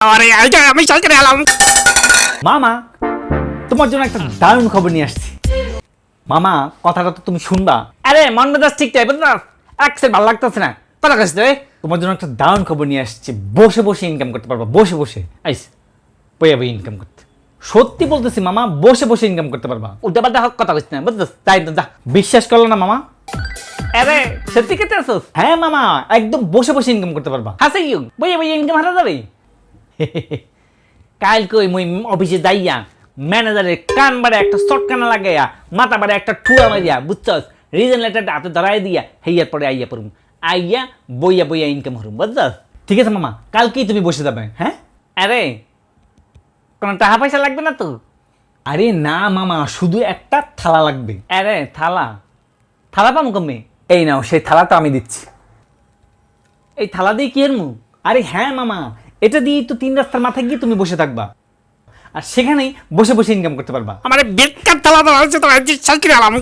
আরে আমি সরকারে এলাম। মামা তোমার জন্য একটা দারুণ খবর নিয়ে আসছি। মামা কথাটা তো তুমি শুনবা। আরে মন মেজাজ ঠিক চাই বুঝলি না, একসের ভালো লাগতেছে না, কথা কাছে রে। তোমার জন্য একটা দারুণ খবর নিয়ে আসছি, বসে বসে ইনকাম করতে পারবা, বসে বসে আইস বইয়া বই ইনকাম করতে। সত্যি বলতেছি মামা, বসে বসে ইনকাম করতে পারবা। উল্টা পাল্টা কথা কইছ না বুঝছিস, তাই তো যা। বিশ্বাস করলো না মামা? আরে সত্যি কেটে আসছিস? হ্যাঁ মামা, একদম বসে বসে ইনকাম করতে পারবা। হাসে ইউ বইয়ে বইয়ে ইনকাম হারা যাবে। কাল কই মুই অফিসে যাইয়া ম্যানেজারের কান বাড়ে একটা শটকানা লাগাইয়া মাথা বাড়ে একটা ঠুয়া মারিয়া বুঝছস, রিজন লেটারটা হাতে ধরাই দিয়া হেয়ার পরে আইয়া পড়ুম, আইয়া বইয়া বইয়া ইনকাম হরুম বুঝছস। ঠিক আছে মামা, কালকেই তুমি বসে যাবে। হ্যাঁ আরে কোনো টাকা পয়সা লাগবে না তো? আরে না মামা, শুধু একটা থালা লাগবে। আরে থালা, থালা পাম কমে? এই নাও, সেই থালাটা আমি দিচ্ছি। এই থালা দিয়ে কি এর মুখ? আরে হ্যাঁ মামা, এটা দিয়েই তো 3 রাস্তার মাথায় গিয়ে তুমি বসে থাকবা, আর সেখানেই বসে বসে ইনকাম করতে পারবা। আমার বেকার থালা তো আছে, তো সরকারে এলাম।